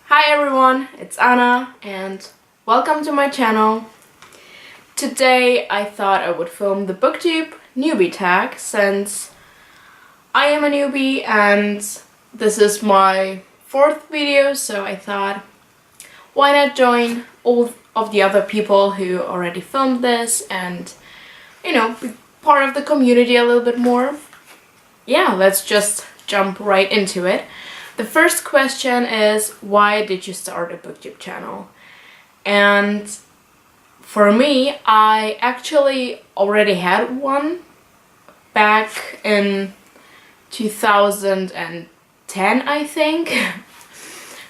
Hi everyone, it's Anna and welcome to my channel. Today I thought I would film the BookTube Newbie TAG since I am a newbie and this is my fourth video, so I thought why not join all of the other people who already filmed this and, you know, be part of the community a little bit more. Yeah, let's just jump right into it. The first question is, why did you start a BookTube channel? And for me, I actually already had one back in 2010, I think.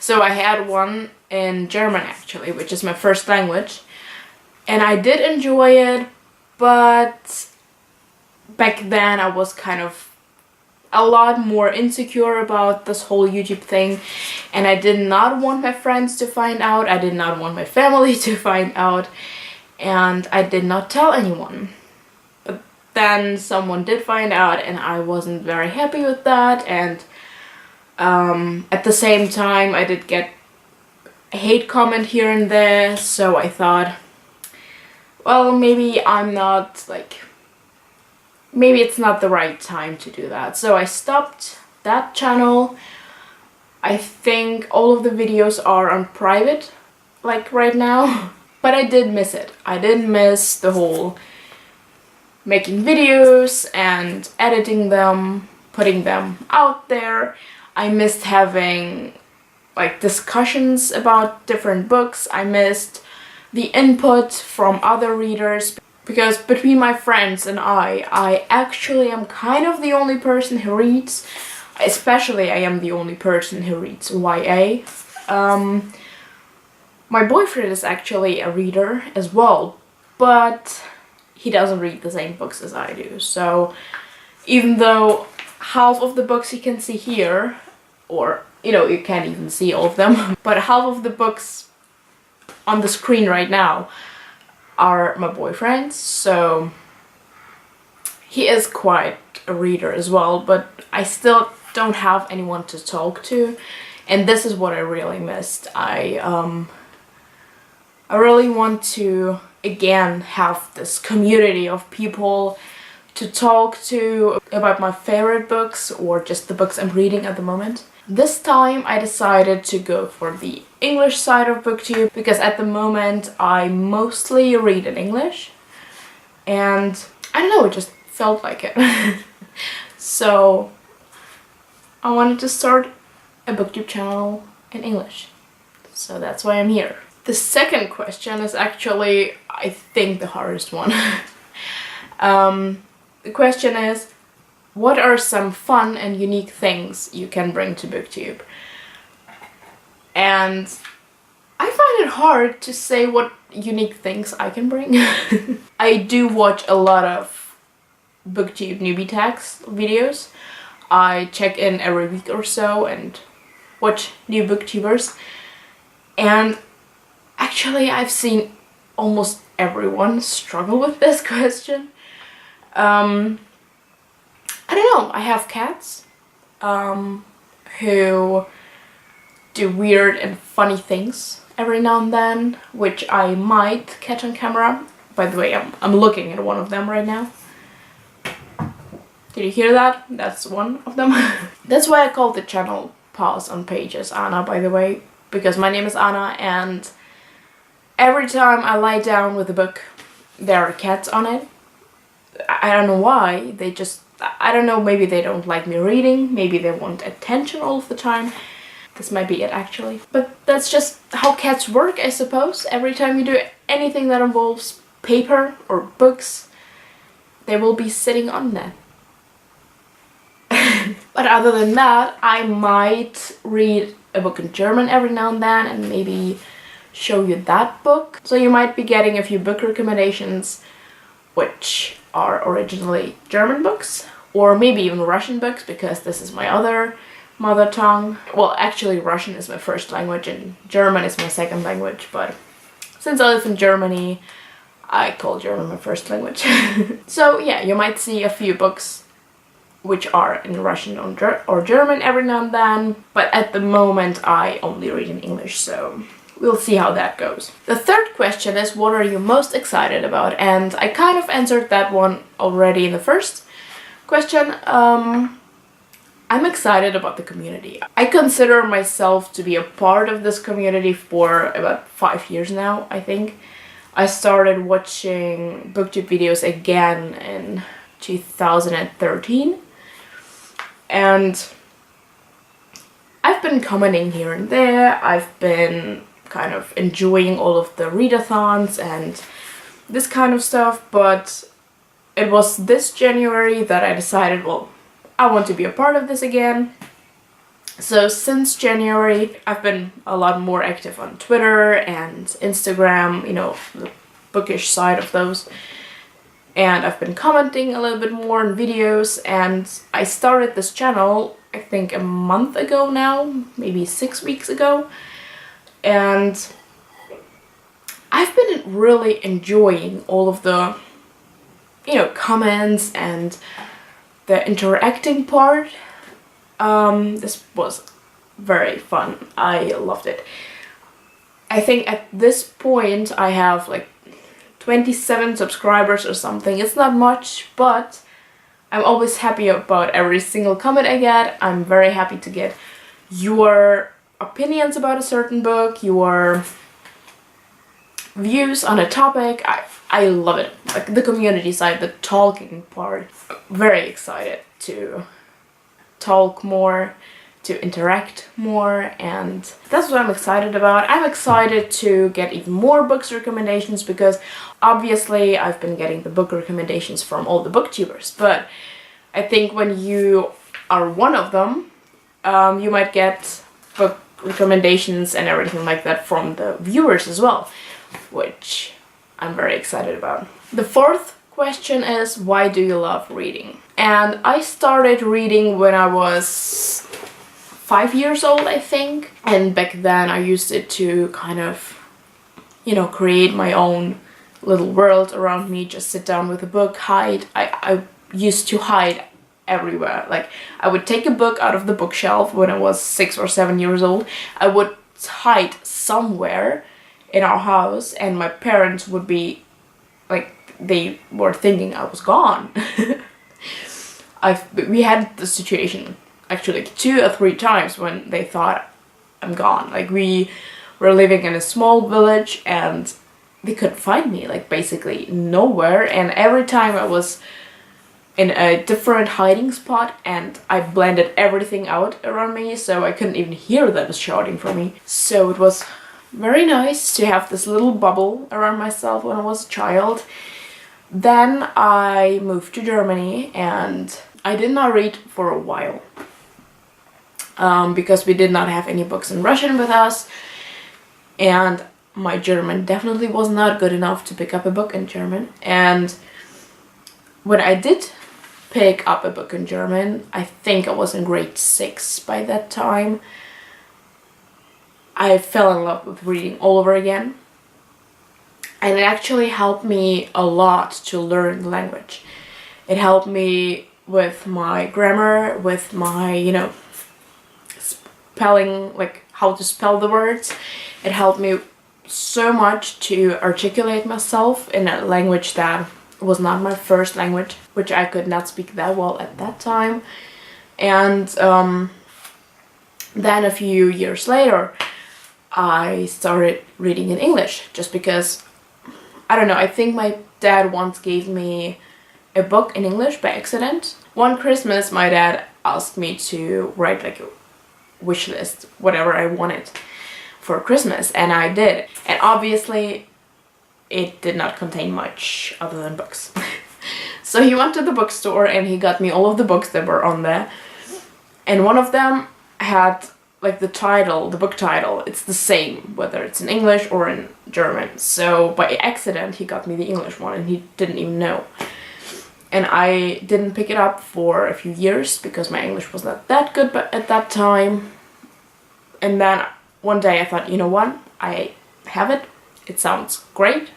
So I had one in German actually, which is my first language. And I did enjoy it, but back then I was kind of a lot more insecure about this whole YouTube thing, and I did not want my friends to find out, I did not want my family to find out, and I did not tell anyone. But then someone did find out and I wasn't very happy with that, and at the same time I did get a hate comment here and there, so I thought, well, maybe maybe it's not the right time to do that. So I stopped that channel. I think all of the videos are on private, like right now. But I did miss it. I did miss the whole making videos and editing them, putting them out there. I missed having like discussions about different books. I missed the input from other readers. Because between my friends and I actually am kind of the only person who reads. Especially I am the only person who reads YA. My boyfriend is actually a reader as well, but he doesn't read the same books as I do. So even though half of the books you can see here, or you know, you can't even see all of them, but half of the books on the screen right now are my boyfriend's, so he is quite a reader as well, but I still don't have anyone to talk to, and this is what I really missed. I really want to again have this community of people to talk to about my favorite books or just the books I'm reading at the moment. This time I decided to go for the English side of BookTube because at the moment I mostly read in English and I don't know, it just felt like it. So I wanted to start a BookTube channel in English. So that's why I'm here. The second question is actually, I think, the hardest one. The question is, what are some fun and unique things you can bring to BookTube? And I find it hard to say what unique things I can bring. I do watch a lot of BookTube Newbie TAGs videos. I check in every week or so and watch new booktubers. And actually I've seen almost everyone struggle with this question. I don't know, I have cats who do weird and funny things every now and then, which I might catch on camera. By the way, I'm looking at one of them right now. Did you hear that? That's one of them. That's why I called the channel Pause on Pages Anna, by the way, because my name is Anna and every time I lie down with a book there are cats on it. I don't know why, I don't know, maybe they don't like me reading, maybe they want attention all of the time. This might be it actually. But that's just how cats work, I suppose. Every time you do anything that involves paper or books, they will be sitting on that. But other than that, I might read a book in German every now and then and maybe show you that book. So you might be getting a few book recommendations which are originally German books, or maybe even Russian books, because this is my other mother tongue. Well, actually Russian is my first language and German is my second language, but since I live in Germany, I call German my first language. So yeah, you might see a few books which are in Russian or German every now and then, but at the moment I only read in English, so we'll see how that goes. The third question is, what are you most excited about? And I kind of answered that one already in the first question. I'm excited about the community. I consider myself to be a part of this community for about 5 years now, I think. I started watching BookTube videos again in 2013. And I've been commenting here and there. I've been kind of enjoying all of the readathons and this kind of stuff, but it was this January that I decided, well, I want to be a part of this again. So since January, I've been a lot more active on Twitter and Instagram, you know, the bookish side of those. And I've been commenting a little bit more on videos, and I started this channel, I think a month ago now, maybe 6 weeks ago. And I've been really enjoying all of the, you know, comments and the interacting part. This was very fun. I loved it. I think at this point I have like 27 subscribers or something. It's not much, but I'm always happy about every single comment I get. I'm very happy to get your opinions about a certain book, your views on a topic. I love it. Like the community side, the talking part. Very excited to talk more, to interact more, and that's what I'm excited about. I'm excited to get even more books recommendations, because obviously I've been getting the book recommendations from all the booktubers, but I think when you are one of them, you might get book recommendations and everything like that from the viewers as well, which I'm very excited about. The fourth question is, why do you love reading? And I started reading when I was 5 years old, I think. And back then I used it to kind of, you know, create my own little world around me, just sit down with a book, hide. I used to hide everywhere. Like, I would take a book out of the bookshelf when I was 6 or 7 years old. I would hide somewhere in our house, and my parents would be like, they were thinking I was gone. We had the situation actually like 2 or 3 times when they thought I'm gone. Like, we were living in a small village and they couldn't find me, like basically nowhere, and every time I was in a different hiding spot and I blended everything out around me, so I couldn't even hear them shouting for me. So it was very nice to have this little bubble around myself when I was a child. Then I moved to Germany and I did not read for a while, because we did not have any books in Russian with us, and my German definitely was not good enough to pick up a book in German. And when I did pick up a book in German, I think I was in grade 6 by that time, I fell in love with reading all over again. And it actually helped me a lot to learn the language. It helped me with my grammar, with my, you know, spelling, like how to spell the words. It helped me so much to articulate myself in a language that was not my first language, which I could not speak that well at that time. And then a few years later, I started reading in English, just because, I don't know, I think my dad once gave me a book in English by accident. One Christmas my dad asked me to write like a wish list, whatever I wanted for Christmas, and I did. And obviously it did not contain much other than books. So he went to the bookstore and he got me all of the books that were on there, and one of them had like the title, the book title, it's the same whether it's in English or in German. So by accident he got me the English one and he didn't even know. And I didn't pick it up for a few years because my English was not that good at that time. And then one day I thought, you know what, I have it, it sounds great,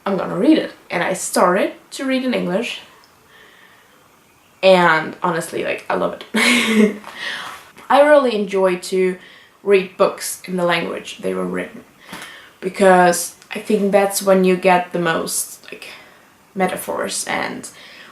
I'm gonna read it. And I started to read in English. and honestly, like, I love it. I really enjoy to read books in the language they were written, because I think that's when you get the most, like, metaphors and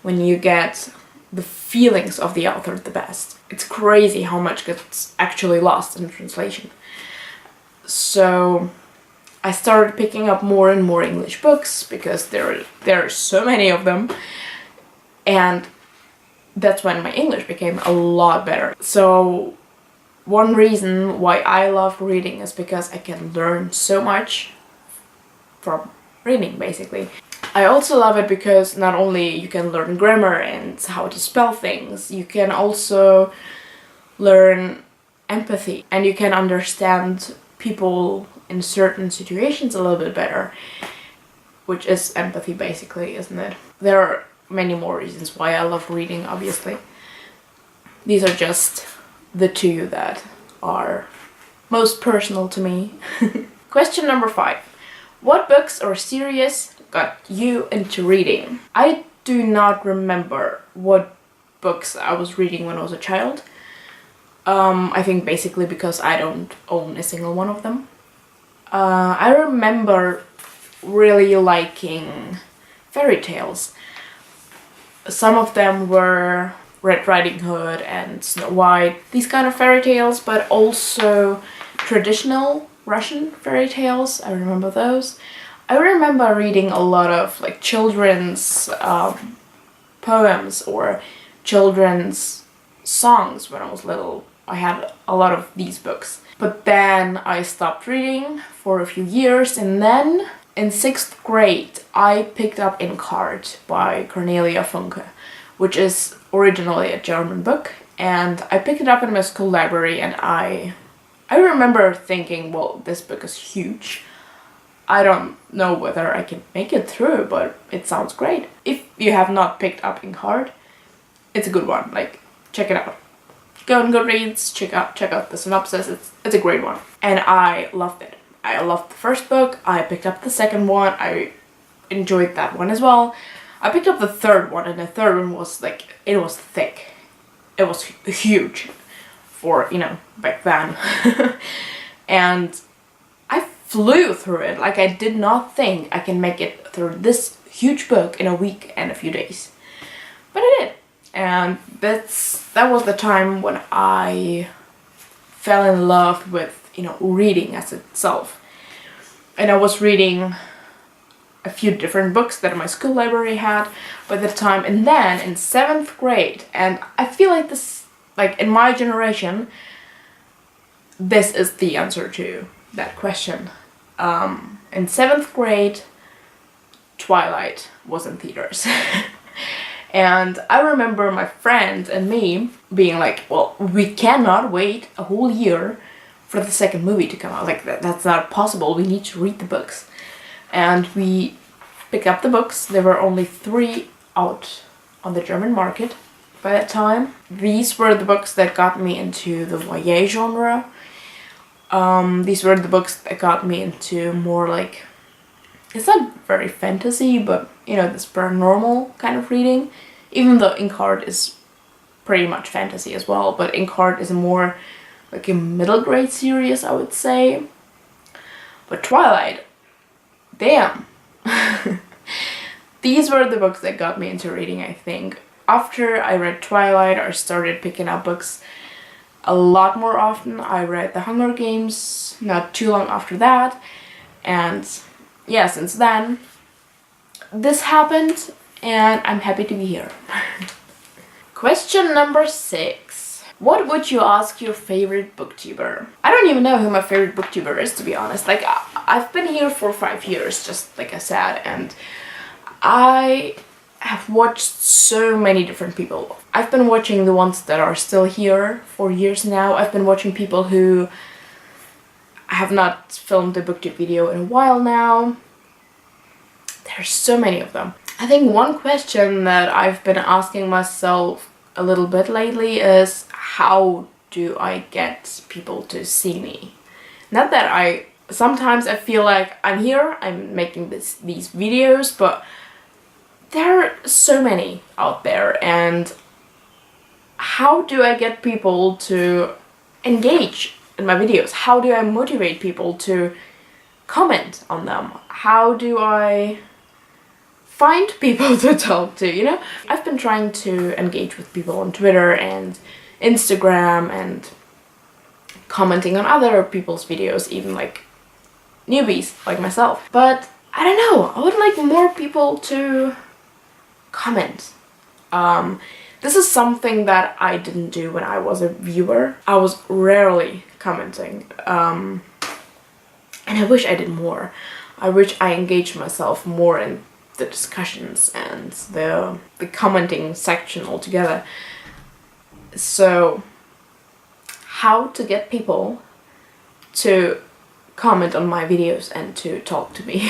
when you get the feelings of the author the best. It's crazy how much gets actually lost in translation. So I started picking up more and more English books because there are so many of them, and that's when my English became a lot better. So one reason why I love reading is because I can learn so much from reading, basically. I also love it because not only you can learn grammar and how to spell things, you can also learn empathy, and you can understand people in certain situations a little bit better, which is empathy basically, isn't it? There are many more reasons why I love reading, obviously. These are just the two that are most personal to me. Question number 5. What books or series got you into reading? I do not remember what books I was reading when I was a child. I think basically because I don't own a single one of them. I remember really liking fairy tales. Some of them were Red Riding Hood and Snow White, these kind of fairy tales, but also traditional Russian fairy tales. I remember those. I remember reading a lot of like children's poems or children's songs when I was little. I had a lot of these books. But then I stopped reading for a few years, and then in 6th grade I picked up Inkheart by Cornelia Funke, which is originally a German book, and I picked it up in my school library, and I remember thinking, well, this book is huge. I don't know whether I can make it through, but it sounds great. If you have not picked up Inkheart, it's a good one. Like, check it out. Go on GoodReads, check out the synopsis. It's a great one, and I loved it. I loved the first book. I picked up the second one. I enjoyed that one as well. I picked up the third one, and the third one was like, it was thick. It was huge for, you know, back then. And I flew through it. Like, I did not think I can make it through this huge book in a week and a few days. But I did. And that was the time when I fell in love with, you know, reading as itself. And I was reading a few different books that my school library had by the time, and then in 7th grade, and I feel like this, like in my generation, this is the answer to that question. In 7th grade, Twilight was in theaters. And I remember my friends and me being like, well, we cannot wait a whole year for the second movie to come out. Like, that's not possible. We need to read the books. And we picked up the books. There were only 3 out on the German market by that time. These were the books that got me into the YA genre. These were the books that got me into more like, it's not very fantasy, but, you know, this paranormal kind of reading. Even though Inkheart is pretty much fantasy as well, but Inkheart is more like a middle grade series, I would say. But Twilight, damn. These were the books that got me into reading, I think. After I read Twilight, I started picking up books a lot more often. I read The Hunger Games not too long after that, and yeah, since then, this happened, and I'm happy to be here. Question number 6. What would you ask your favorite booktuber? I don't even know who my favorite booktuber is, to be honest. Like, I've been here for 5 years, just like I said, and I have watched so many different people. I've been watching the ones that are still here for years now. I've been watching people who I have not filmed a BookTube video in a while now. There's so many of them. I think one question that I've been asking myself a little bit lately is, how do I get people to see me? Not that sometimes I feel like I'm here, I'm making these videos, but there are so many out there, and how do I get people to engage in my videos? How do I motivate people to comment on them? How do I find people to talk to, you know? I've been trying to engage with people on Twitter and Instagram and commenting on other people's videos, even like newbies like myself. But I don't know, I would like more people to comment. This is something that I didn't do when I was a viewer. I was rarely commenting, and I wish I did more. I wish I engaged myself more in the discussions and the commenting section altogether. So, how to get people to comment on my videos and to talk to me.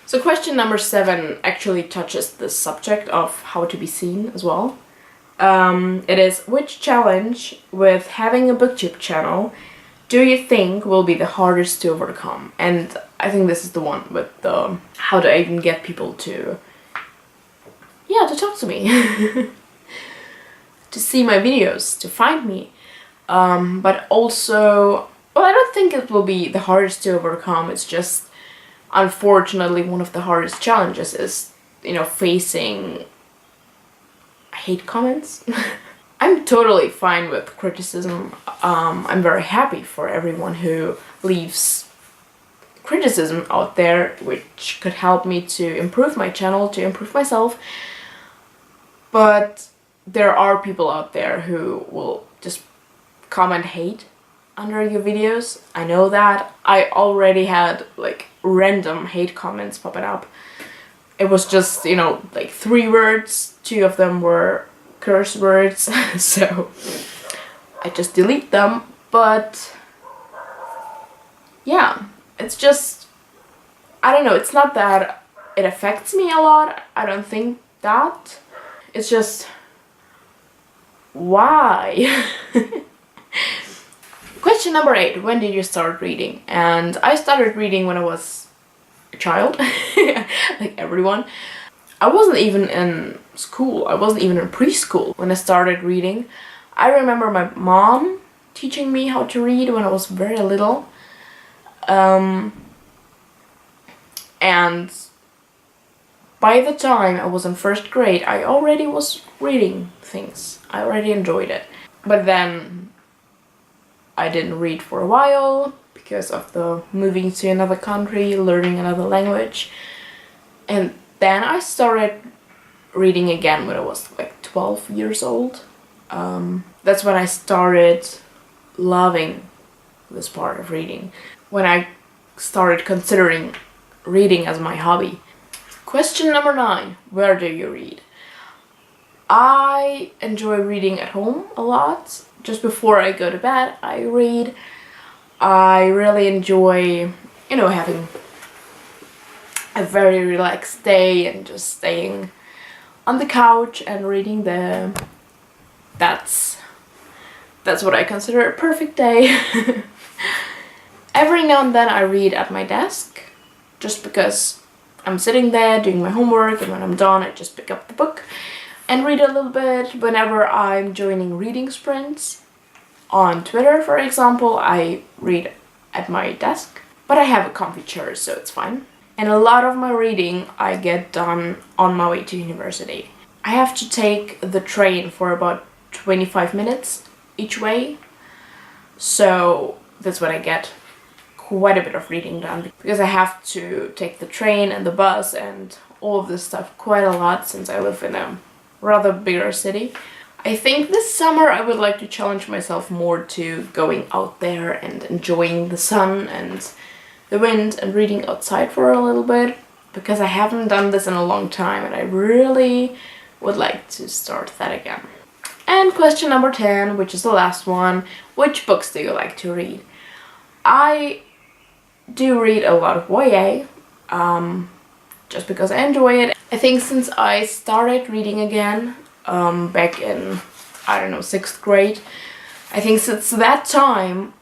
So question number 7 actually touches the subject of how to be seen as well. It is, which challenge with having a BookTube channel do you think will be the hardest to overcome? And I think this is the one with the how do I even get people to talk to me, to see my videos, to find me. But also, well, I don't think it will be the hardest to overcome. It's just, unfortunately, one of the hardest challenges is, you know, facing hate comments. I'm totally fine with criticism. I'm very happy for everyone who leaves criticism out there, which could help me to improve my channel, to improve myself. But there are people out there who will just comment hate under your videos. I know that. I already had like random hate comments popping up. It was just, you know, like 3 words, 2 of them were curse words, so I just delete them. But yeah, it's just, I don't know, it's not that it affects me a lot, I don't think that. It's just, why? Question number 8, when did you start reading? And I started reading when I was a child, like everyone. I wasn't even in school, I wasn't even in preschool when I started reading. I remember my mom teaching me how to read when I was very little. And by the time I was in 1st grade, I already was reading things. I already enjoyed it. But then I didn't read for a while because of the moving to another country, learning another language. And then I started reading again when I was like 12 years old. That's when I started loving this part of reading. When I started considering reading as my hobby. Question number 9, where do you read? I enjoy reading at home a lot. Just before I go to bed, I read. I really enjoy, you know, having a very relaxed day and just staying on the couch and reading there. That's what I consider a perfect day. Every now and then I read at my desk, just because I'm sitting there doing my homework, and when I'm done I just pick up the book and read a little bit. Whenever I'm joining reading sprints on Twitter, for example, I read at my desk, but I have a comfy chair, so it's fine. And a lot of my reading I get done on my way to university. I have to take the train for about 25 minutes each way, so that's when I get quite a bit of reading done, because I have to take the train and the bus and all of this stuff quite a lot since I live in a rather bigger city. I think this summer I would like to challenge myself more to going out there and enjoying the sun and the wind and reading outside for a little bit, because I haven't done this in a long time and I really would like to start that again. And question number 10, which is the last one, which books do you like to read? I do read a lot of YA, just because I enjoy it. I think since I started reading again, back in, I don't know, 6th grade, I think since that time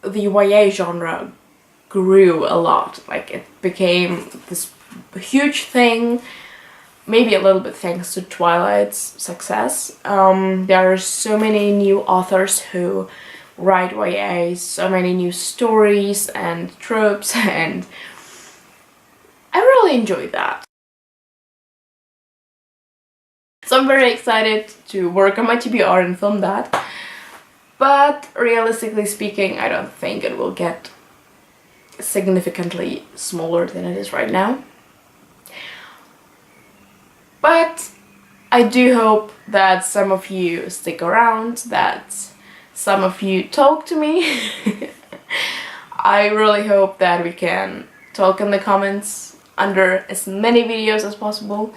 the YA genre grew a lot. Like, it became this huge thing. maybe a little bit thanks to Twilight's success. There are so many new authors who write YA, so many new stories and tropes, and I really enjoy that. So I'm very excited to work on my TBR and film that. But realistically speaking, I don't think it will get significantly smaller than it is right now. But I do hope that some of you stick around, that some of you talk to me. I really hope that we can talk in the comments under as many videos as possible.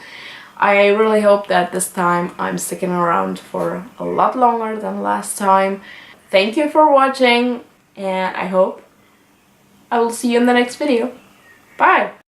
I really hope that this time I'm sticking around for a lot longer than last time. Thank you for watching, and I hope I will see you in the next video. Bye!